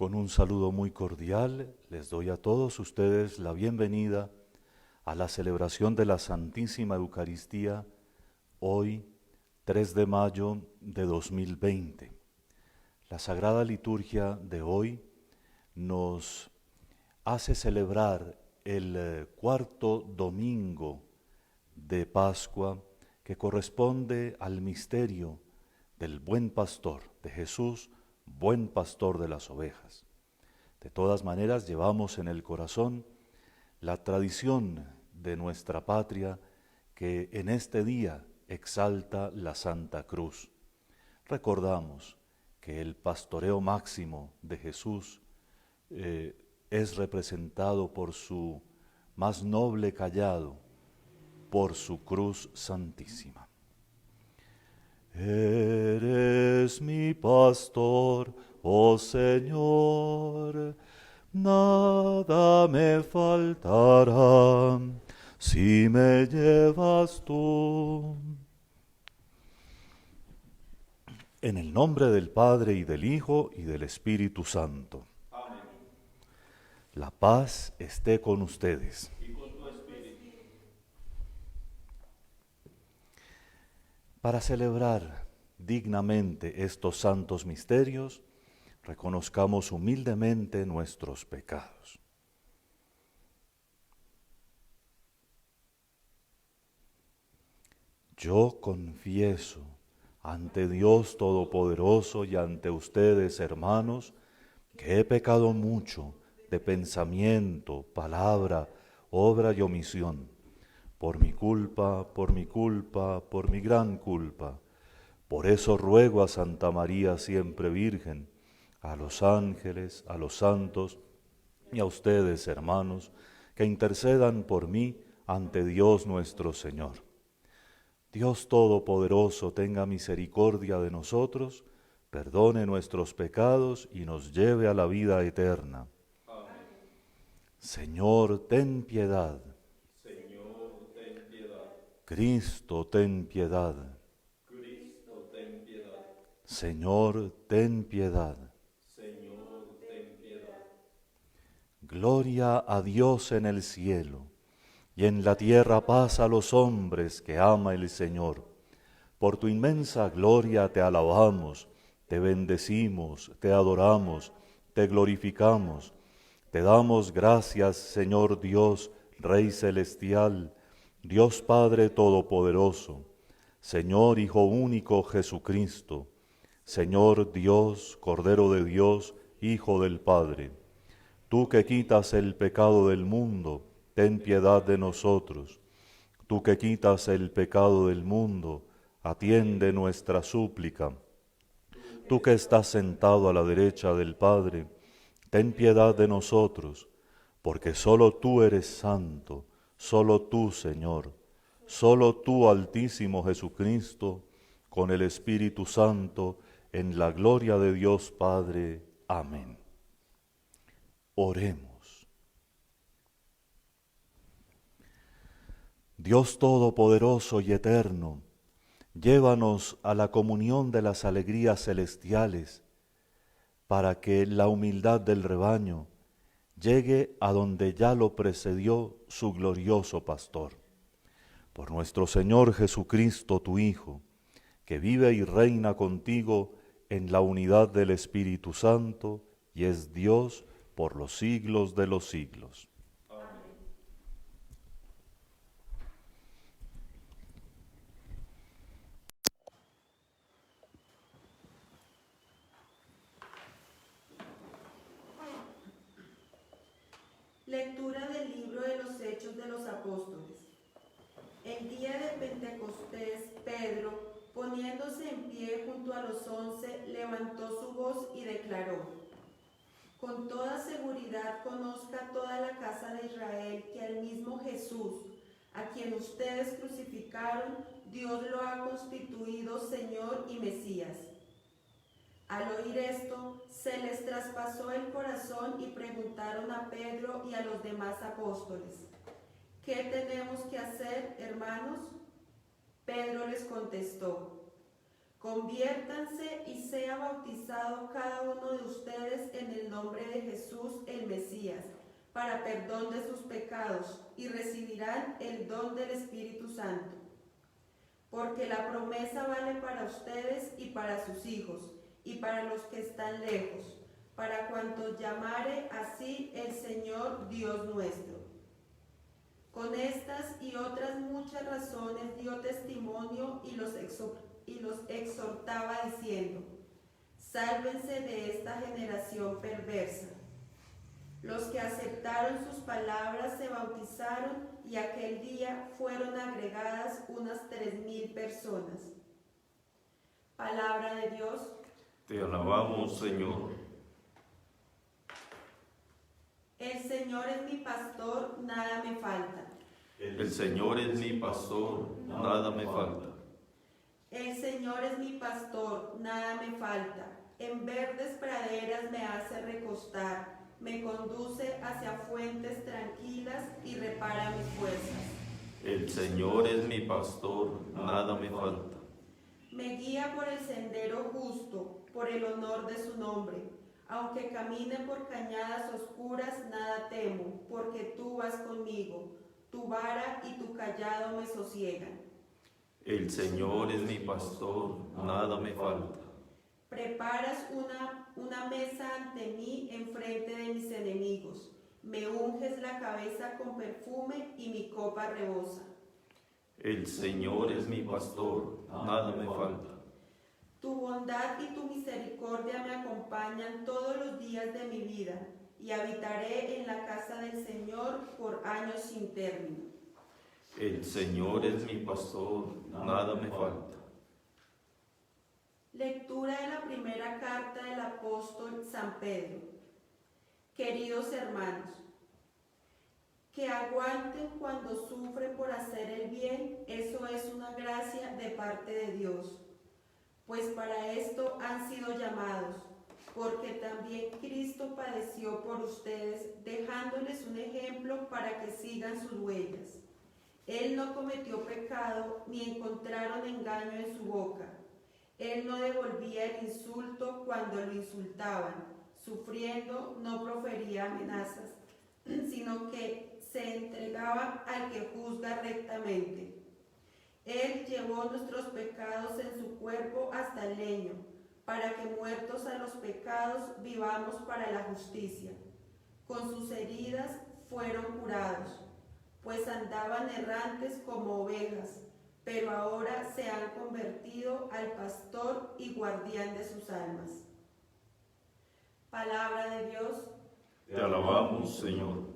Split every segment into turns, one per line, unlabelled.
Con un saludo muy cordial les doy a todos ustedes la bienvenida a la celebración de la Santísima Eucaristía hoy, 3 de mayo de 2020. La Sagrada Liturgia de hoy nos hace celebrar el cuarto domingo de Pascua que corresponde al misterio del buen pastor, de Jesús, buen pastor de las ovejas. De todas maneras, llevamos en el corazón la tradición de nuestra patria que en este día exalta la Santa Cruz. Recordamos que el pastoreo máximo de Jesús es representado por su más noble cayado, por su cruz santísima. Eres mi pastor, oh Señor, nada me faltará si me llevas tú. En el nombre del Padre y del Hijo y del Espíritu Santo.
Amén.
La paz esté con ustedes.
Y con tu espíritu.
Para celebrar dignamente estos santos misterios, reconozcamos humildemente nuestros pecados. Yo confieso ante Dios Todopoderoso y ante ustedes, hermanos, que he pecado mucho de pensamiento, palabra, obra y omisión, por mi culpa, por mi gran culpa. Por eso ruego a Santa María siempre Virgen, a los ángeles, a los santos y a ustedes, hermanos, que intercedan por mí ante Dios nuestro Señor. Dios Todopoderoso tenga misericordia de nosotros, perdone nuestros pecados y nos lleve a la vida eterna.
Amén.
Señor, ten piedad.
Señor, ten piedad.
Cristo, ten piedad.
Cristo, ten piedad.
Señor, ten piedad.
Señor, ten piedad.
Gloria a Dios en el cielo, y en la tierra paz a los hombres que ama el Señor. Por tu inmensa gloria te alabamos, te bendecimos, te adoramos, te glorificamos. Te damos gracias, Señor Dios, Rey celestial, Dios Padre todopoderoso, Señor Hijo único Jesucristo, Señor Dios, Cordero de Dios, Hijo del Padre. Tú que quitas el pecado del mundo, ten piedad de nosotros. Tú que quitas el pecado del mundo, atiende nuestra súplica. Tú que estás sentado a la derecha del Padre, ten piedad de nosotros, porque solo tú eres santo, solo tú, Señor, solo tú, Altísimo Jesucristo, con el Espíritu Santo, en la gloria de Dios Padre. Amén. Oremos. Dios Todopoderoso y Eterno, llévanos a la comunión de las alegrías celestiales, para que la humildad del rebaño llegue a donde ya lo precedió su glorioso pastor. Por nuestro Señor Jesucristo, tu Hijo, que vive y reina contigo en la unidad del Espíritu Santo y es Dios por los siglos de los siglos.
Amén.
Lectura del libro de los Hechos de los Apóstoles. El día de Pentecostés, Pedro, poniéndose en pie junto a los 11, levantó su voz y declaró: con toda seguridad conozca toda la casa de Israel que al mismo Jesús, a quien ustedes crucificaron, Dios lo ha constituido Señor y Mesías. Al oír esto, se les traspasó el corazón y preguntaron a Pedro y a los demás apóstoles: ¿qué tenemos que hacer, hermanos? Pedro les contestó: Conviértanse y sea bautizado cada uno de ustedes en el nombre de Jesús el Mesías, para perdón de sus pecados, y recibirán el don del Espíritu Santo. Porque la promesa vale para ustedes y para sus hijos, y para los que están lejos, para cuantos llamare así el Señor Dios nuestro. Con estas y otras muchas razones dio testimonio y los exhortaba diciendo: sálvense de esta generación perversa. Los que aceptaron sus palabras se bautizaron y aquel día fueron agregadas unas 3,000 personas. Palabra de Dios.
Te alabamos, Señor.
El Señor es mi pastor, nada me falta.
El Señor es mi pastor, nada me falta.
El Señor es mi pastor, nada me falta. En verdes praderas me hace recostar, me conduce hacia fuentes tranquilas y repara mis fuerzas.
El Señor es mi pastor, nada me falta.
Me guía por el sendero justo, por el honor de su nombre. Aunque camine por cañadas oscuras, nada temo, porque tú vas conmigo. Tu vara y tu callado me sosiegan.
El Señor es mi pastor, nada me falta.
Preparas una mesa ante mí enfrente de mis enemigos. Me unges la cabeza con perfume y mi copa rebosa.
El Señor es mi pastor, nada me falta.
Tu bondad y tu misericordia me acompañan todos los días de mi vida, y habitaré en la casa del Señor por años sin término.
El Señor es mi pastor, nada me falta.
Lectura de la primera carta del apóstol San Pedro. Queridos hermanos, que aguanten cuando sufren por hacer el bien, eso es una gracia de parte de Dios. Pues para esto han sido llamados, porque también Cristo padeció por ustedes, dejándoles un ejemplo para que sigan sus huellas. Él no cometió pecado, ni encontraron engaño en su boca. Él no devolvía el insulto cuando lo insultaban. Sufriendo, no profería amenazas, sino que se entregaba al que juzga rectamente. Él llevó nuestros pecados en su cuerpo hasta el leño, para que muertos a los pecados vivamos para la justicia. Con sus heridas fueron curados, pues andaban errantes como ovejas, pero ahora se han convertido al pastor y guardián de sus almas. Palabra de Dios.
Te alabamos, Señor.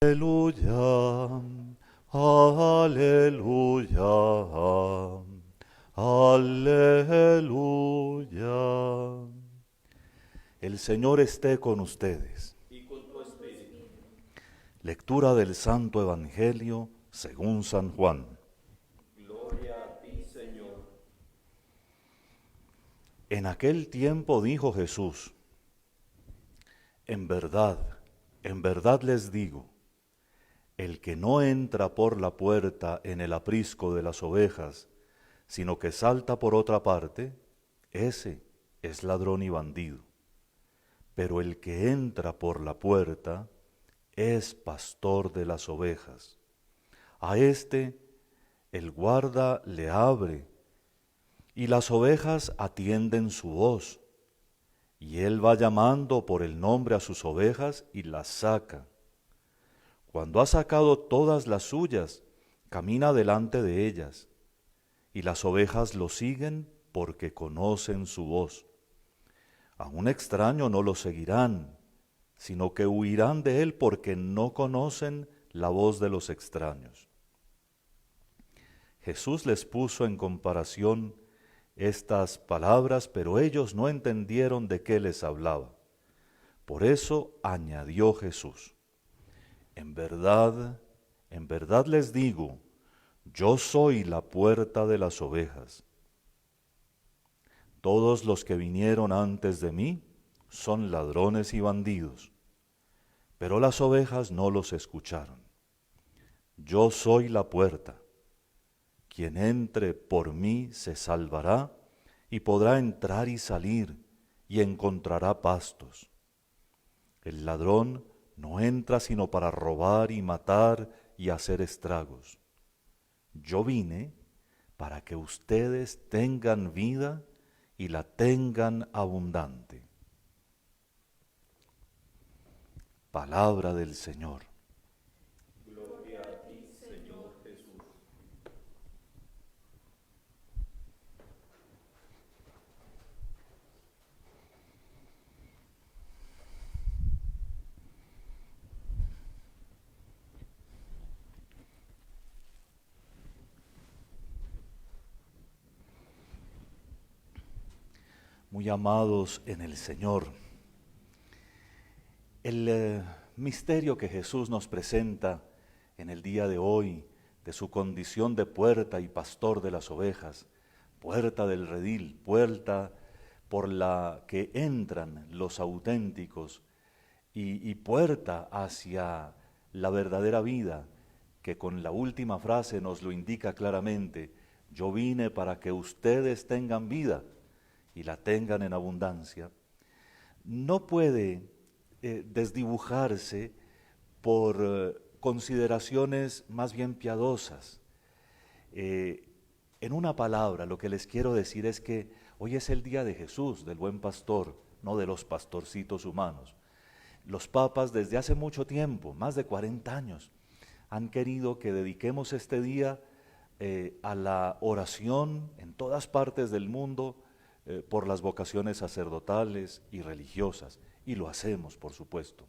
Aleluya, aleluya, aleluya. El Señor esté con ustedes.
Y con tu espíritu.
Lectura del Santo Evangelio según San Juan.
Gloria a ti, Señor.
En aquel tiempo dijo Jesús: en verdad les digo, el que no entra por la puerta en el aprisco de las ovejas, sino que salta por otra parte, ese es ladrón y bandido. Pero el que entra por la puerta es pastor de las ovejas. A éste el guarda le abre, y las ovejas atienden su voz, y él va llamando por el nombre a sus ovejas y las saca. Cuando ha sacado todas las suyas, camina delante de ellas, y las ovejas lo siguen porque conocen su voz. A un extraño no lo seguirán, sino que huirán de él porque no conocen la voz de los extraños. Jesús les puso en comparación estas palabras, pero ellos no entendieron de qué les hablaba. Por eso añadió Jesús: en verdad les digo, yo soy la puerta de las ovejas. Todos los que vinieron antes de mí son ladrones y bandidos, pero las ovejas no los escucharon. Yo soy la puerta. Quien entre por mí se salvará y podrá entrar y salir y encontrará pastos. El ladrón no entra sino para robar y matar y hacer estragos. Yo vine para que ustedes tengan vida y la tengan abundante. Palabra del Señor.
Gloria a ti, Señor Jesús.
Muy amados en el Señor, el misterio que Jesús nos presenta en el día de hoy, de su condición de puerta y pastor de las ovejas, puerta del redil, puerta por la que entran los auténticos y puerta hacia la verdadera vida, que con la última frase nos lo indica claramente: yo vine para que ustedes tengan vida y la tengan en abundancia. No puede desdibujarse por consideraciones más bien piadosas. En una palabra, lo que les quiero decir es que hoy es el día de Jesús, del buen pastor, no de los pastorcitos humanos. Los papas desde hace mucho tiempo, más de 40 años, han querido que dediquemos este día a la oración en todas partes del mundo por las vocaciones sacerdotales y religiosas, y lo hacemos, por supuesto.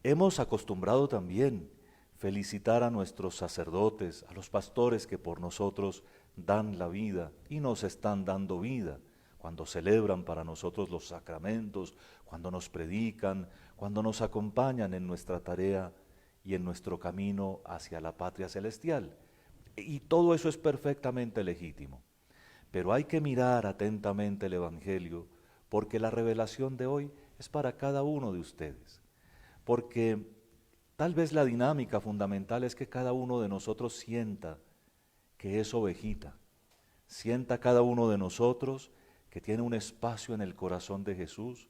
Hemos acostumbrado también felicitar a nuestros sacerdotes, a los pastores que por nosotros dan la vida y nos están dando vida, cuando celebran para nosotros los sacramentos, cuando nos predican, cuando nos acompañan en nuestra tarea y en nuestro camino hacia la patria celestial. Y todo eso es perfectamente legítimo. Pero hay que mirar atentamente el Evangelio, porque la revelación de hoy es para cada uno de ustedes. Porque tal vez la dinámica fundamental es que cada uno de nosotros sienta que es ovejita, sienta cada uno de nosotros que tiene un espacio en el corazón de Jesús,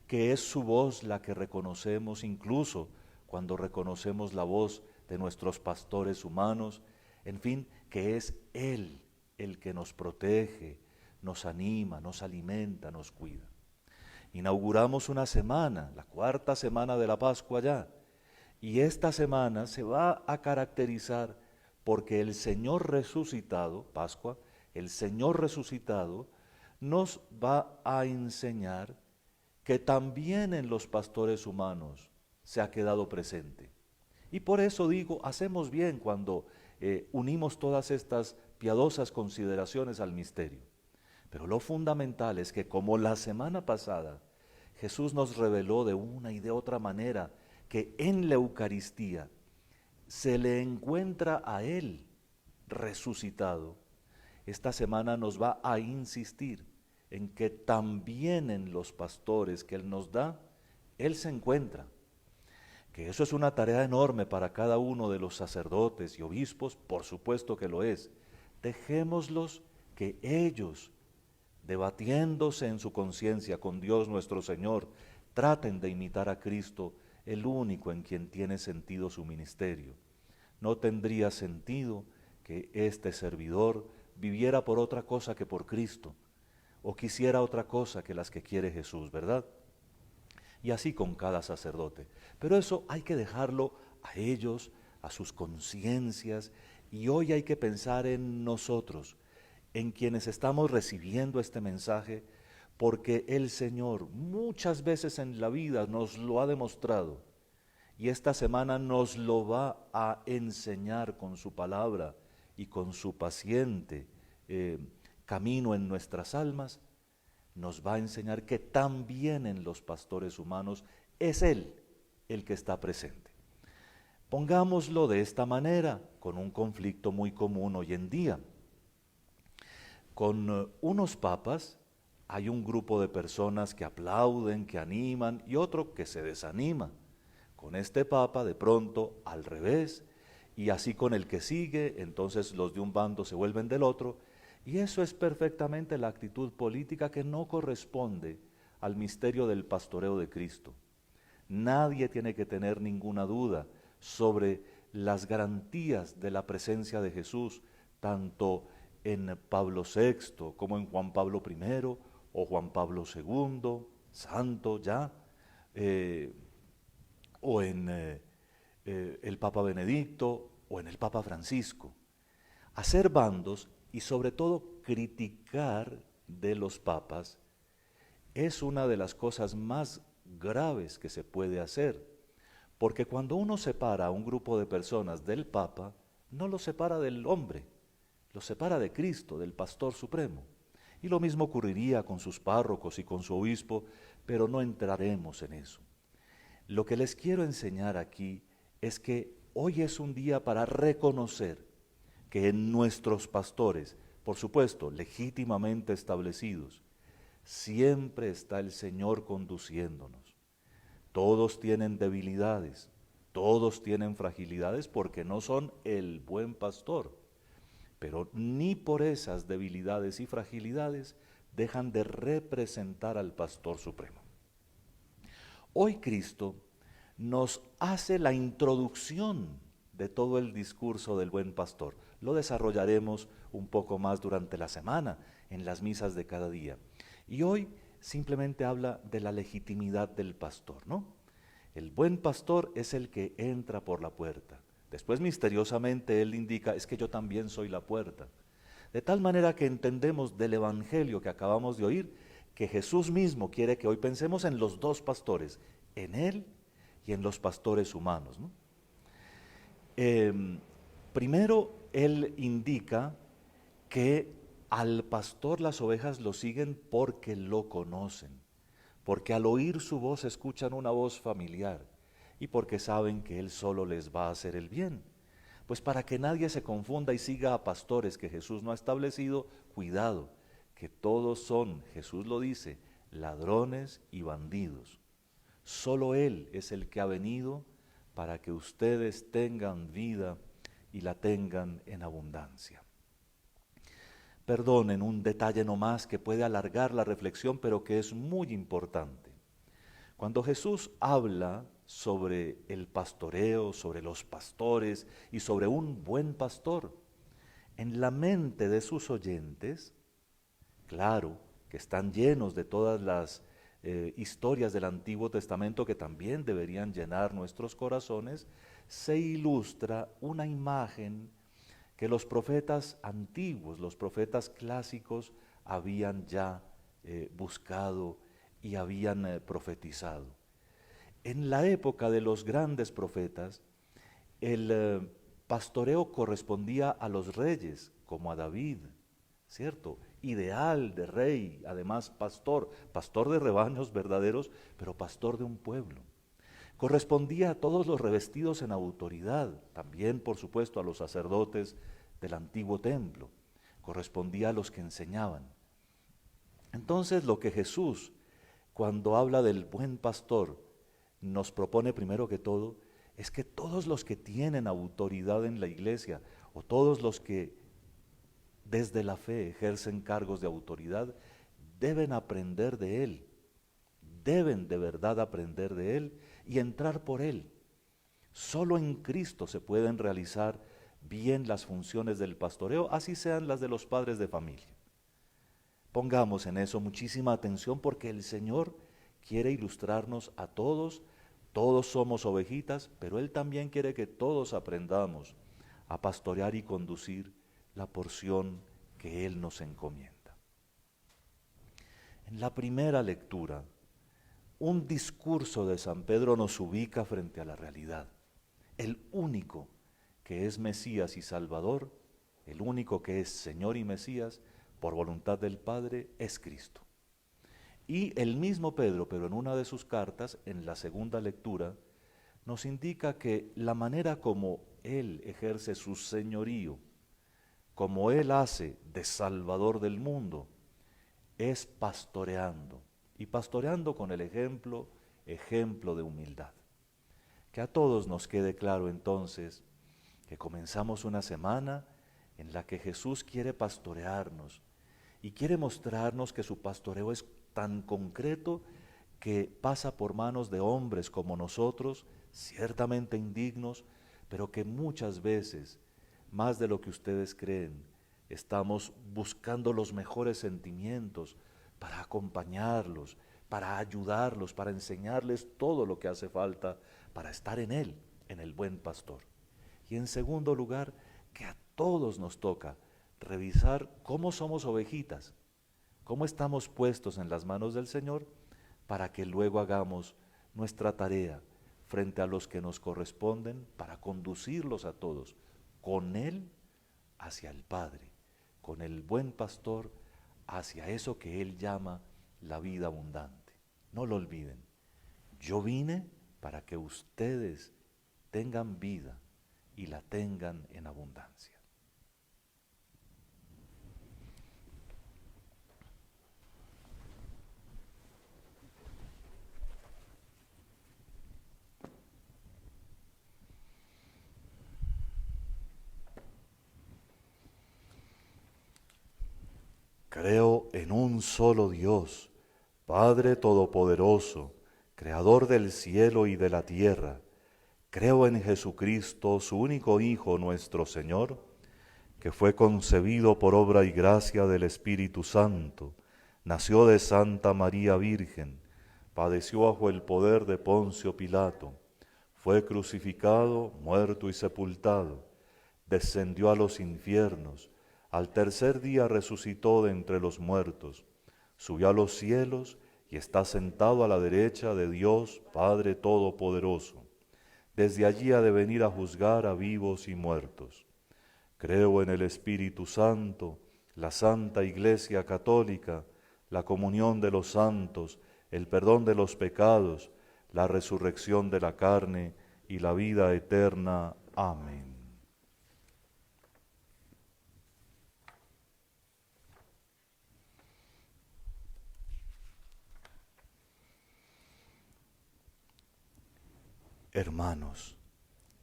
que es su voz la que reconocemos incluso cuando reconocemos la voz de nuestros pastores humanos, en fin, que es Él el que nos protege, nos anima, nos alimenta, nos cuida. Inauguramos una semana, la 4ª semana de la Pascua ya, y esta semana se va a caracterizar porque el Señor resucitado, Pascua, el Señor resucitado nos va a enseñar que también en los pastores humanos se ha quedado presente. Y por eso digo, hacemos bien cuando unimos todas estas piadosas consideraciones al misterio. Pero lo fundamental es que, como la semana pasada Jesús nos reveló de una y de otra manera que en la Eucaristía se le encuentra a Él resucitado, esta semana nos va a insistir en que también en los pastores que Él nos da, Él se encuentra. Que eso es una tarea enorme para cada uno de los sacerdotes y obispos, por supuesto que lo es. Dejémoslos que ellos, debatiéndose en su conciencia con Dios nuestro Señor, traten de imitar a Cristo, el único en quien tiene sentido su ministerio. No tendría sentido que este servidor viviera por otra cosa que por Cristo, o quisiera otra cosa que las que quiere Jesús, ¿verdad? Y así con cada sacerdote. Pero eso hay que dejarlo a ellos, a sus conciencias, y hoy hay que pensar en nosotros, en quienes estamos recibiendo este mensaje, porque el Señor muchas veces en la vida nos lo ha demostrado, y esta semana nos lo va a enseñar con su palabra y con su paciente camino en nuestras almas. Nos va a enseñar que también en los pastores humanos es Él el que está presente. Pongámoslo de esta manera, con un conflicto muy común hoy en día, con unos papas hay un grupo de personas que aplauden, que animan y otro que se desanima. Con este papa de pronto al revés, y así con el que sigue, entonces los de un bando se vuelven del otro, y eso es perfectamente la actitud política que no corresponde al misterio del pastoreo de Cristo. Nadie tiene que tener ninguna duda sobre las garantías de la presencia de Jesús, tanto en Pablo VI como en Juan Pablo I o Juan Pablo II, santo ya, o en el Papa Benedicto o en el Papa Francisco. Hacer bandos y sobre todo criticar de los papas es una de las cosas más graves que se puede hacer, porque cuando uno separa a un grupo de personas del Papa, no lo separa del hombre, lo separa de Cristo, del Pastor Supremo. Y lo mismo ocurriría con sus párrocos y con su obispo, pero no entraremos en eso. Lo que les quiero enseñar aquí es que hoy es un día para reconocer que en nuestros pastores, por supuesto, legítimamente establecidos, siempre está el Señor conduciéndonos. Todos tienen debilidades, todos tienen fragilidades porque no son el buen pastor, pero ni por esas debilidades y fragilidades dejan de representar al Pastor Supremo. Hoy Cristo nos hace la introducción de todo el discurso del buen pastor. Lo desarrollaremos un poco más durante la semana en las misas de cada día. Y hoy simplemente habla de la legitimidad del pastor, ¿no? El buen pastor es el que entra por la puerta. Después misteriosamente él indica, es que yo también soy la puerta. De tal manera que entendemos del evangelio que acabamos de oír, que Jesús mismo quiere que hoy pensemos en los dos pastores, en Él y en los pastores humanos, ¿no? Primero, Él indica que al pastor las ovejas lo siguen porque lo conocen, porque al oír su voz escuchan una voz familiar y porque saben que Él solo les va a hacer el bien. Pues para que nadie se confunda y siga a pastores que Jesús no ha establecido, cuidado, que todos son, Jesús lo dice, ladrones y bandidos. Solo Él es el que ha venido para que ustedes tengan vida y la tengan en abundancia. Perdonen un detalle nomás que puede alargar la reflexión, pero que es muy importante. Cuando Jesús habla sobre el pastoreo, sobre los pastores y sobre un buen pastor, en la mente de sus oyentes, claro, que están llenos de todas las historias del Antiguo Testamento que también deberían llenar nuestros corazones, se ilustra una imagen que los profetas antiguos, los profetas clásicos, habían ya buscado y habían profetizado. En la época de los grandes profetas, el pastoreo correspondía a los reyes, como a David, ¿cierto? Ideal de rey, además pastor, pastor de rebaños verdaderos, pero pastor de un pueblo. Correspondía a todos los revestidos en autoridad, también por supuesto a los sacerdotes del antiguo templo, correspondía a los que enseñaban. Entonces lo que Jesús, cuando habla del buen pastor, nos propone primero que todo, es que todos los que tienen autoridad en la iglesia, o todos los que desde la fe ejercen cargos de autoridad, deben aprender de Él, deben de verdad aprender de Él y entrar por Él. Solo en Cristo se pueden realizar bien las funciones del pastoreo, así sean las de los padres de familia. Pongamos en eso muchísima atención porque el Señor quiere ilustrarnos a todos, todos somos ovejitas, pero Él también quiere que todos aprendamos a pastorear y conducir la porción que Él nos encomienda. En la primera lectura, un discurso de San Pedro nos ubica frente a la realidad. El único que es Mesías y Salvador, el único que es Señor y Mesías, por voluntad del Padre, es Cristo. Y el mismo Pedro, pero en una de sus cartas, en la segunda lectura, nos indica que la manera como Él ejerce su señorío, como Él hace de Salvador del mundo, es pastoreando, y pastoreando con el ejemplo de humildad. Que a todos nos quede claro entonces que comenzamos una semana en la que Jesús quiere pastorearnos y quiere mostrarnos que su pastoreo es tan concreto que pasa por manos de hombres como nosotros, ciertamente indignos, pero que muchas veces, más de lo que ustedes creen, estamos buscando los mejores sentimientos para acompañarlos, para ayudarlos, para enseñarles todo lo que hace falta para estar en Él, en el buen pastor. Y en segundo lugar, que a todos nos toca revisar cómo somos ovejitas, cómo estamos puestos en las manos del Señor, para que luego hagamos nuestra tarea frente a los que nos corresponden para conducirlos a todos con Él hacia el Padre, con el buen pastor hacia eso que Él llama la vida abundante. No lo olviden, yo vine para que ustedes tengan vida y la tengan en abundancia. Creo en un solo Dios, Padre Todopoderoso, Creador del cielo y de la tierra. Creo en Jesucristo, su único Hijo, nuestro Señor, que fue concebido por obra y gracia del Espíritu Santo, nació de Santa María Virgen, padeció bajo el poder de Poncio Pilato, fue crucificado, muerto y sepultado, descendió a los infiernos, al tercer día resucitó de entre los muertos, subió a los cielos y está sentado a la derecha de Dios Padre Todopoderoso. Desde allí ha de venir a juzgar a vivos y muertos. Creo en el Espíritu Santo, la Santa Iglesia Católica, la comunión de los santos, el perdón de los pecados, la resurrección de la carne y la vida eterna. Amén. Hermanos,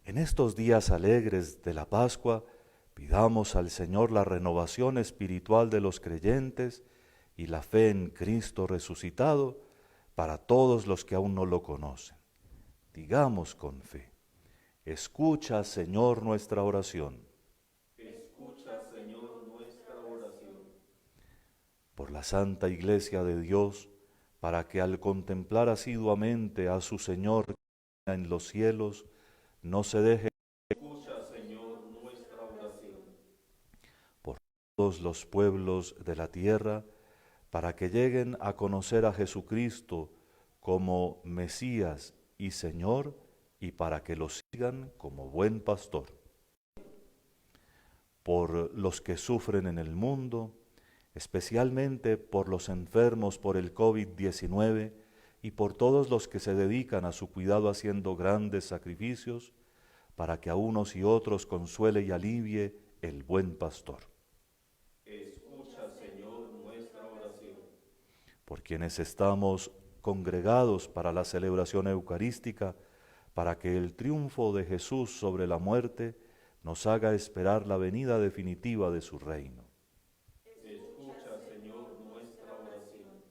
en estos días alegres de la Pascua, pidamos al Señor la renovación espiritual de los creyentes y la fe en Cristo resucitado para todos los que aún no lo conocen. Digamos con fe: escucha, Señor, nuestra oración.
Escucha, Señor, nuestra oración.
Por la Santa Iglesia de Dios, para que al contemplar asiduamente a su Señor en los cielos, no se deje.
Escucha, Señor, nuestra oración.
Por todos los pueblos de la tierra, para que lleguen a conocer a Jesucristo como Mesías y Señor, y para que lo sigan como buen pastor. Por los que sufren en el mundo, especialmente por los enfermos por el COVID-19 y por todos los que se dedican a su cuidado haciendo grandes sacrificios, para que a unos y otros consuele y alivie el buen pastor.
Escucha, Señor, nuestra oración.
Por quienes estamos congregados para la celebración eucarística, para que el triunfo de Jesús sobre la muerte nos haga esperar la venida definitiva de su reino.
Escucha, Señor, nuestra oración.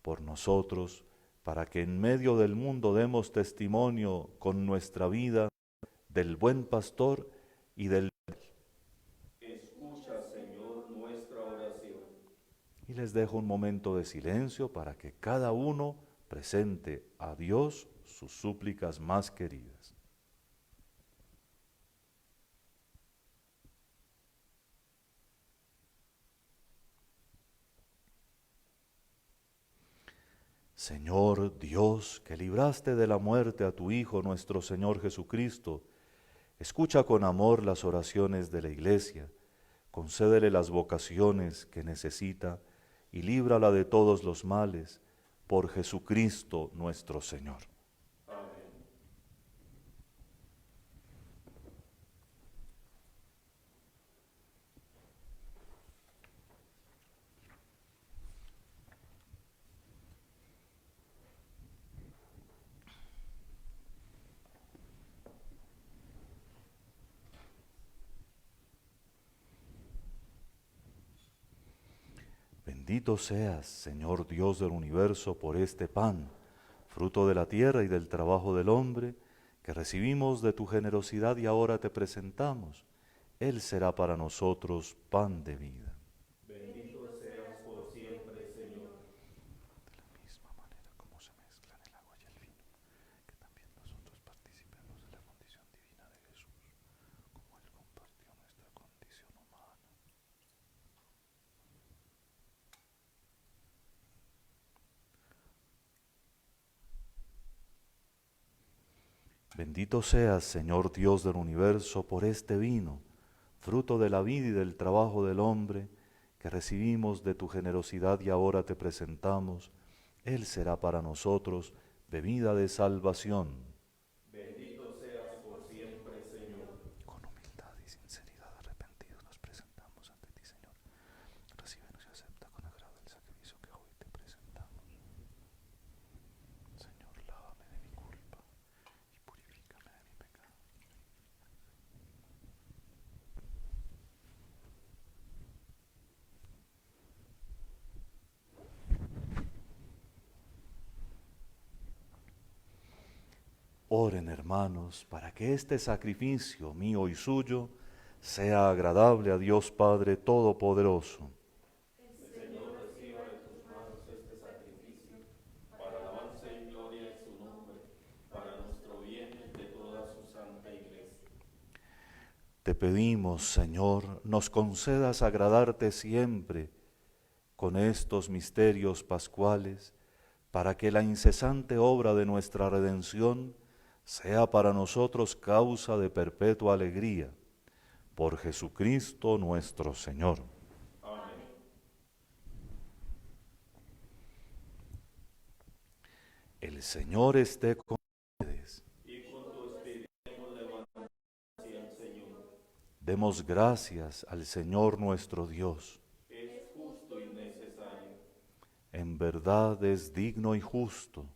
Por nosotros, para que en medio del mundo demos testimonio con nuestra vida del buen pastor y del...
Escucha, Señor, nuestra oración.
Y les dejo un momento de silencio para que cada uno presente a Dios sus súplicas más queridas. Señor Dios, que libraste de la muerte a tu Hijo nuestro Señor Jesucristo, escucha con amor las oraciones de la Iglesia, concédele las vocaciones que necesita y líbrala de todos los males, por Jesucristo nuestro Señor.
Amén.
Bendito seas, Señor Dios del universo, por este pan, fruto de la tierra y del trabajo del hombre, que recibimos de tu generosidad y ahora te presentamos. Él será para nosotros pan de vida.
Bendito seas por siempre, Señor.
De la misma manera como se mezclan el agua y el vino, que también nosotros participemos de la condición divina de Jesús, como Él compartió nuestra condición humana. Bendito seas, Señor Dios del universo, por este vino, fruto de la vida y del trabajo del hombre, que recibimos de tu generosidad y ahora te presentamos. Él será para nosotros bebida de salvación.
Bendito seas por siempre, Señor.
Con humildad y sinceridad arrepentidos nos presentamos ante ti, Señor. Recíbenos y acepta con agrado el sacrificio que hoy te presentamos. Señor, lávame de mi culpa y purifícame de mi pecado. Oren, hermanos, para que este sacrificio mío y suyo sea agradable a Dios Padre Todopoderoso.
Señor, reciba de tus manos este sacrificio, para alabanza y gloria de su nombre, para nuestro bien y de toda su santa Iglesia.
Te pedimos, Señor, nos concedas agradarte siempre con estos misterios pascuales, para que la incesante obra de nuestra redención sea para nosotros causa de perpetua alegría. Por Jesucristo nuestro Señor.
Amén.
El Señor esté con ustedes.
Y con tu espíritu hemos levantado hacia el Señor.
Demos gracias al Señor nuestro Dios.
Es justo y necesario.
En verdad es digno y justo.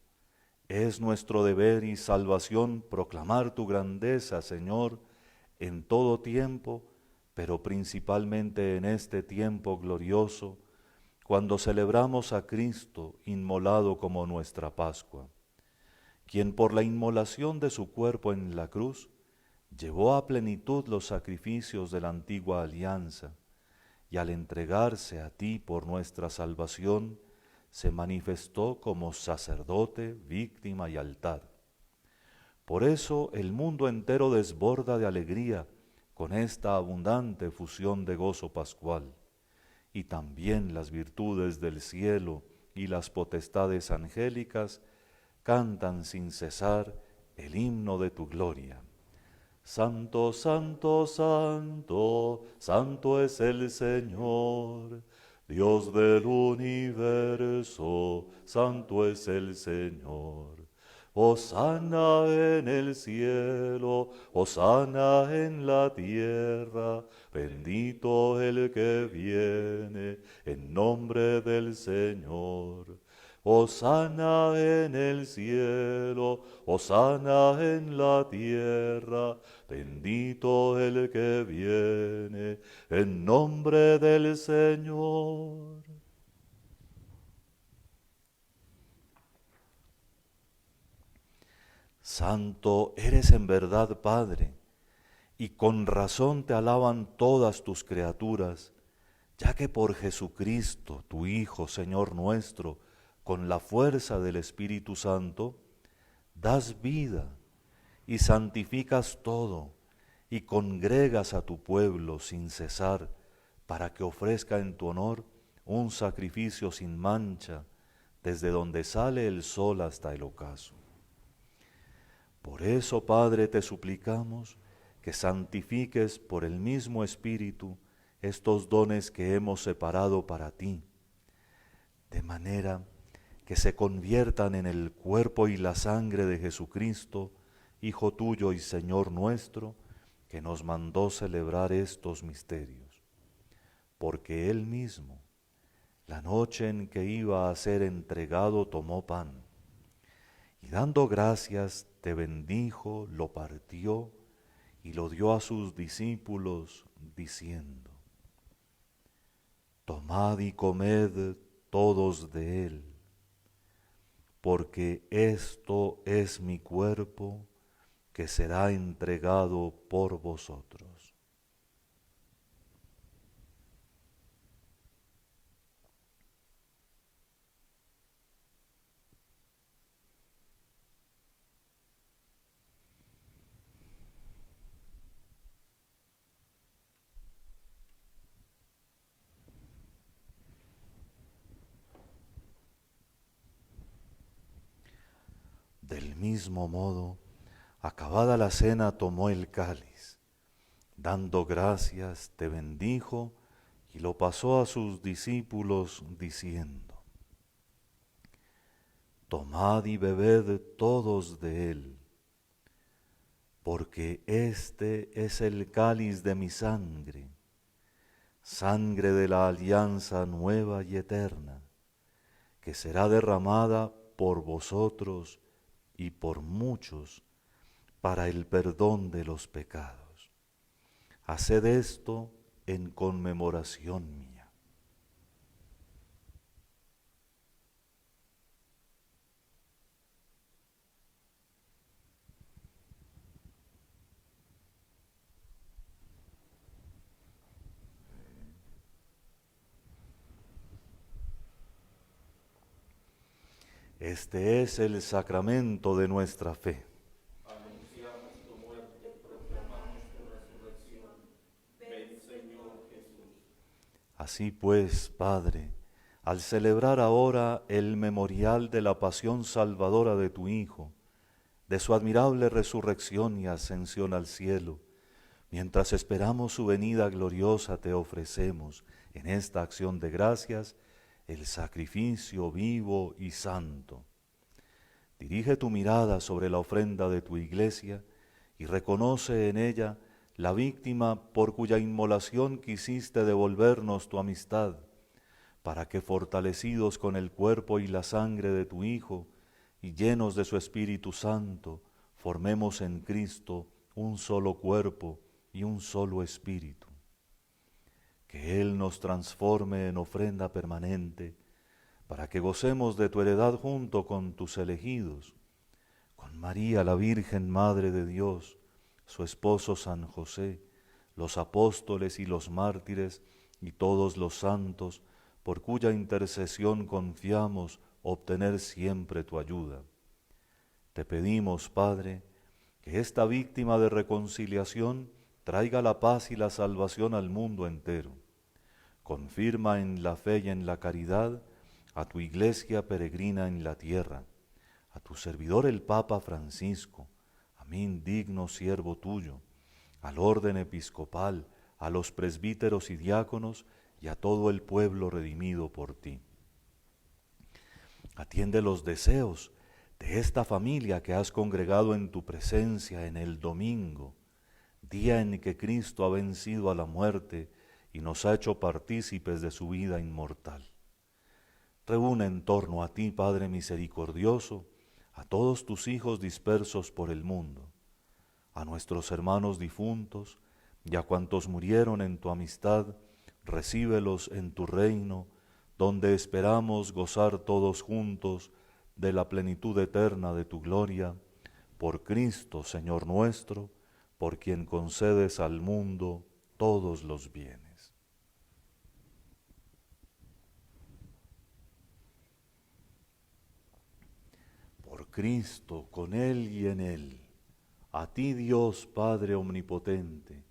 Es nuestro deber y salvación proclamar tu grandeza, Señor, en todo tiempo, pero principalmente en este tiempo glorioso, cuando celebramos a Cristo inmolado como nuestra Pascua, quien por la inmolación de su cuerpo en la cruz llevó a plenitud los sacrificios de la antigua alianza, y al entregarse a ti por nuestra salvación, se manifestó como sacerdote, víctima y altar. Por eso el mundo entero desborda de alegría con esta abundante fusión de gozo pascual, y también las virtudes del cielo y las potestades angélicas cantan sin cesar el himno de tu gloria. Santo, santo, santo, santo es el Señor, Dios del universo, santo es el Señor. Hosana en el cielo, hosana en la tierra, bendito el que viene en nombre del Señor. Hosana en el cielo, hosana en la tierra, bendito el que viene en nombre del Señor. Santo eres en verdad, Padre, y con razón te alaban todas tus criaturas, ya que por Jesucristo, tu Hijo, Señor nuestro, con la fuerza del Espíritu Santo, das vida y santificas todo, y congregas a tu pueblo sin cesar, para que ofrezca en tu honor un sacrificio sin mancha, desde donde sale el sol hasta el ocaso. Por eso, Padre, te suplicamos que santifiques por el mismo Espíritu estos dones que hemos separado para ti, de manera que se conviertan en el cuerpo y la sangre de Jesucristo, Hijo tuyo y Señor nuestro, que nos mandó celebrar estos misterios. Porque Él mismo, la noche en que iba a ser entregado, tomó pan, y dando gracias, te bendijo, lo partió y lo dio a sus discípulos, diciendo: Tomad y comed todos de él, porque esto es mi cuerpo que será entregado por vosotros. Del mismo modo, acabada la cena, tomó el cáliz, dando gracias, te bendijo y lo pasó a sus discípulos diciendo: Tomad y bebed todos de él, porque este es el cáliz de mi sangre, sangre de la alianza nueva y eterna, que será derramada por vosotros y por muchos para el perdón de los pecados. Haced esto en conmemoración mía. Este es el sacramento de nuestra fe.
Anunciamos tu muerte, proclamamos tu resurrección. Ven, Señor Jesús.
Así pues, Padre, al celebrar ahora el memorial de la pasión salvadora de tu Hijo, de su admirable resurrección y ascensión al cielo, mientras esperamos su venida gloriosa, te ofrecemos en esta acción de gracias el sacrificio vivo y santo. Dirige tu mirada sobre la ofrenda de tu iglesia y reconoce en ella la víctima por cuya inmolación quisiste devolvernos tu amistad, para que fortalecidos con el cuerpo y la sangre de tu Hijo y llenos de su Espíritu Santo, formemos en Cristo un solo cuerpo y un solo espíritu. Que Él nos transforme en ofrenda permanente, para que gocemos de tu heredad junto con tus elegidos, con María la Virgen Madre de Dios, su esposo San José, los apóstoles y los mártires y todos los santos, por cuya intercesión confiamos obtener siempre tu ayuda. Te pedimos, Padre, que esta víctima de reconciliación traiga la paz y la salvación al mundo entero. Confirma en la fe y en la caridad a tu iglesia peregrina en la tierra, a tu servidor el Papa Francisco, a mí indigno siervo tuyo, al orden episcopal, a los presbíteros y diáconos y a todo el pueblo redimido por ti. Atiende los deseos de esta familia que has congregado en tu presencia en el domingo, día en que Cristo ha vencido a la muerte y nos ha hecho partícipes de su vida inmortal. Reúne en torno a ti, Padre misericordioso, a todos tus hijos dispersos por el mundo, a nuestros hermanos difuntos y a cuantos murieron en tu amistad, recíbelos en tu reino, donde esperamos gozar todos juntos de la plenitud eterna de tu gloria, por Cristo, Señor nuestro, por quien concedes al mundo todos los bienes. Por Cristo, con Él y en Él, a ti Dios Padre Omnipotente,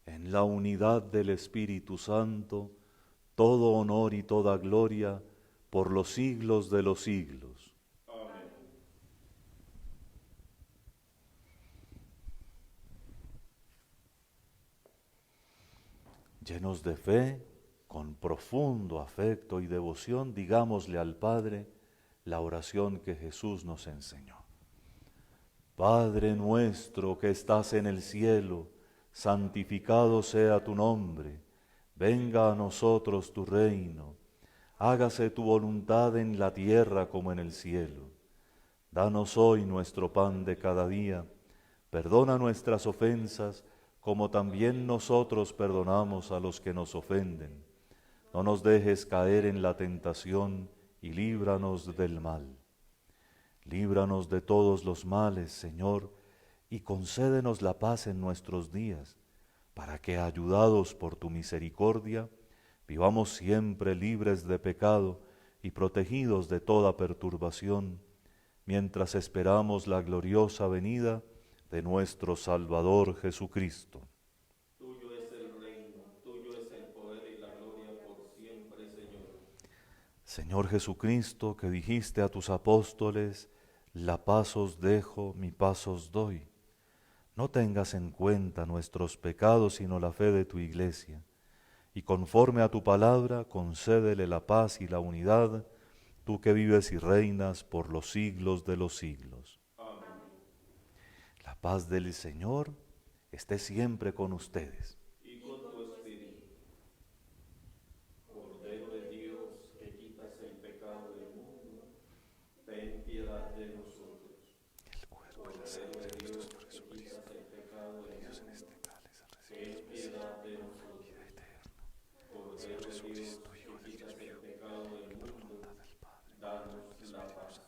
en la unidad del Espíritu Santo, todo honor y toda gloria por los siglos de los siglos.
Amén.
Llenos de fe, con profundo afecto y devoción, digámosle al Padre la oración que Jesús nos enseñó. Padre nuestro que estás en el cielo, santificado sea tu nombre, venga a nosotros tu reino, hágase tu voluntad en la tierra como en el cielo. Danos hoy nuestro pan de cada día, perdona nuestras ofensas como también nosotros perdonamos a los que nos ofenden. no nos dejes caer en la tentación, y líbranos del mal. Líbranos de todos los males, Señor, y concédenos la paz en nuestros días, para que, ayudados por tu misericordia, vivamos siempre libres de pecado y protegidos de toda perturbación, mientras esperamos la gloriosa venida de nuestro Salvador Jesucristo.
Tuyo es el reino, tuyo es el poder y la gloria por siempre, Señor.
Señor Jesucristo, que dijiste a tus apóstoles, la paz os dejo, mi paz os doy. No tengas en cuenta nuestros pecados, sino la fe de tu Iglesia, y conforme a tu palabra, concédele la paz y la unidad, tú que vives y reinas por los siglos de los siglos.
Amén.
La paz del Señor esté siempre con ustedes.
Y con tu espíritu. Cordero de Dios, que quitas el pecado del mundo, ten piedad de nosotros. Cordero de Dios, que quitas el pecado del mundo, ten piedad de nosotros. Cordero de Dios, que quitas el pecado del mundo, danos la paz.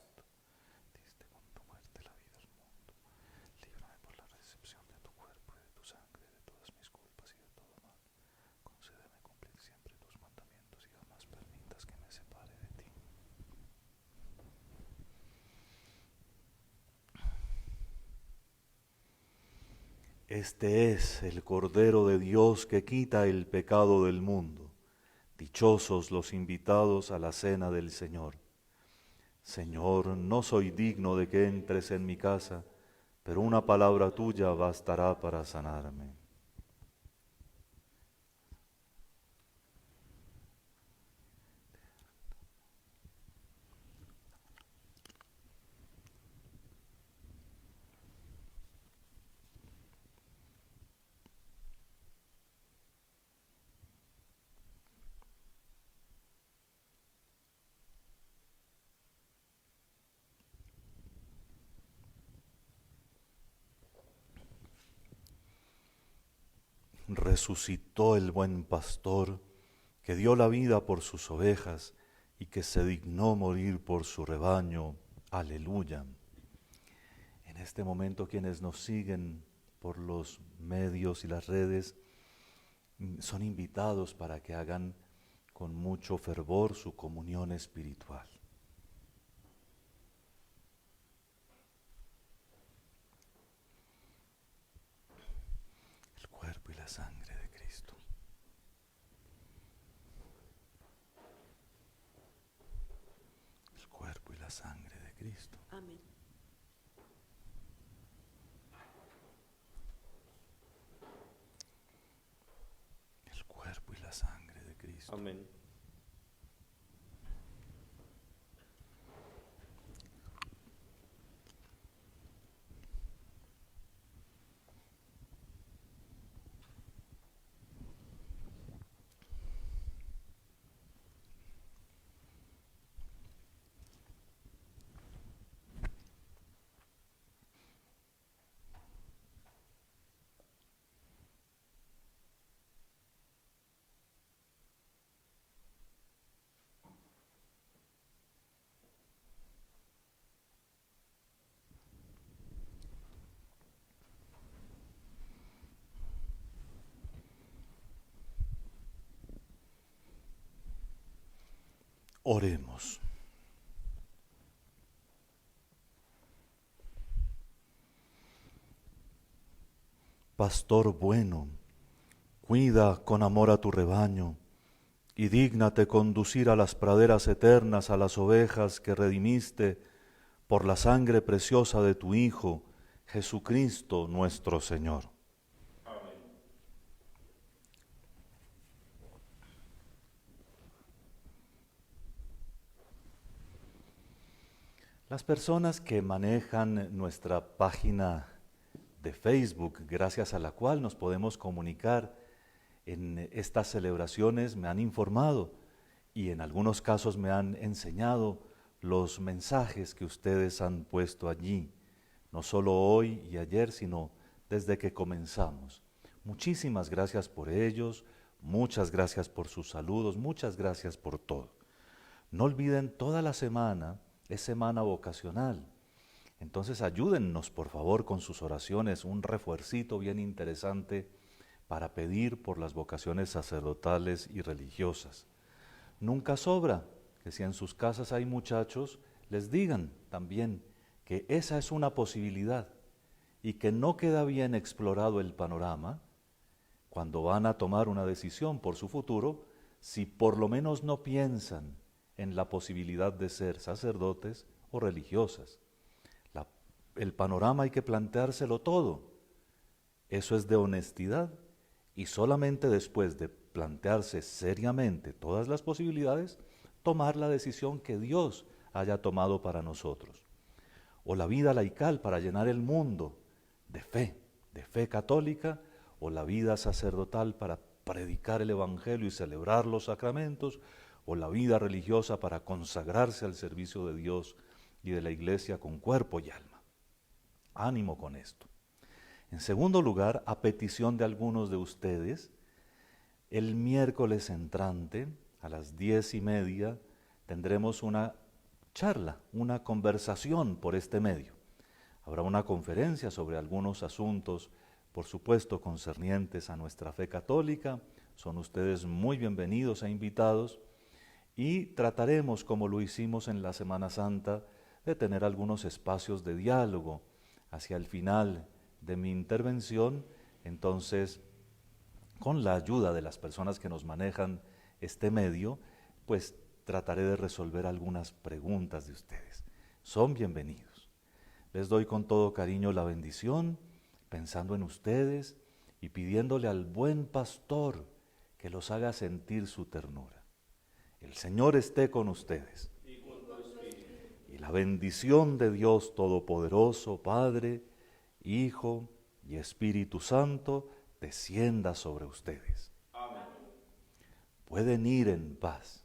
Diste con tu muerte la vida al mundo. Líbrame por la recepción de tu cuerpo y de tu sangre, de todas mis culpas y de todo mal. Concédeme cumplir siempre tus mandamientos y jamás permitas que me separe de ti. Este es el Cordero de Dios que quita el pecado del mundo. Dichosos los invitados a la cena del Señor. Señor, no soy digno de que entres en mi casa, pero una palabra tuya bastará para sanarme. Resucitó el buen pastor, que dio la vida por sus ovejas y que se dignó morir por su rebaño. Aleluya. En este momento, quienes nos siguen por los medios y las redes son invitados para que hagan con mucho fervor su comunión espiritual. El cuerpo y la sangre de Cristo. El cuerpo y la sangre de Cristo.
Amén.
El cuerpo y la sangre de Cristo.
Amén.
Oremos. Pastor bueno, cuida con amor a tu rebaño y dígnate conducir a las praderas eternas a las ovejas que redimiste por la sangre preciosa de tu Hijo, Jesucristo nuestro Señor.
Amén.
Las personas que manejan nuestra página de Facebook, gracias a la cual nos podemos comunicar en estas celebraciones, me han informado y en algunos casos me han enseñado los mensajes que ustedes han puesto allí, no solo hoy y ayer, sino desde que comenzamos. Muchísimas gracias por ellos, Muchas gracias por sus saludos, muchas gracias por todo. No olviden, toda la semana es semana vocacional. Entonces ayúdennos, por favor, con sus oraciones, un refuercito bien interesante para pedir por las vocaciones sacerdotales y religiosas. Nunca sobra que si en sus casas hay muchachos, les digan también que esa es una posibilidad y que no queda bien explorado el panorama cuando van a tomar una decisión por su futuro, si por lo menos no piensan en la posibilidad de ser sacerdotes o religiosas. El panorama hay que planteárselo todo. Eso es de honestidad, y solamente después de plantearse seriamente todas las posibilidades, tomar la decisión que Dios haya tomado para nosotros. O la vida laical para llenar el mundo de fe católica, o la vida sacerdotal para predicar el Evangelio y celebrar los sacramentos, o la vida religiosa para consagrarse al servicio de Dios y de la Iglesia con cuerpo y alma. Ánimo con esto. En segundo lugar, a petición de algunos de ustedes, el miércoles entrante, a las 10:30, tendremos una charla, una conversación por este medio. Habrá una conferencia sobre algunos asuntos, por supuesto, concernientes a nuestra fe católica. Son ustedes muy bienvenidos e invitados, y trataremos, como lo hicimos en la Semana Santa, de tener algunos espacios de diálogo. Hacia el final de mi intervención, entonces, con la ayuda de las personas que nos manejan este medio, pues trataré de resolver algunas preguntas de ustedes. Son bienvenidos. Les doy con todo cariño la bendición, pensando en ustedes y pidiéndole al buen pastor que los haga sentir su ternura. El Señor esté con ustedes. Y la bendición de Dios Todopoderoso, Padre, Hijo y Espíritu Santo, descienda sobre ustedes.
Amén.
Pueden ir en paz.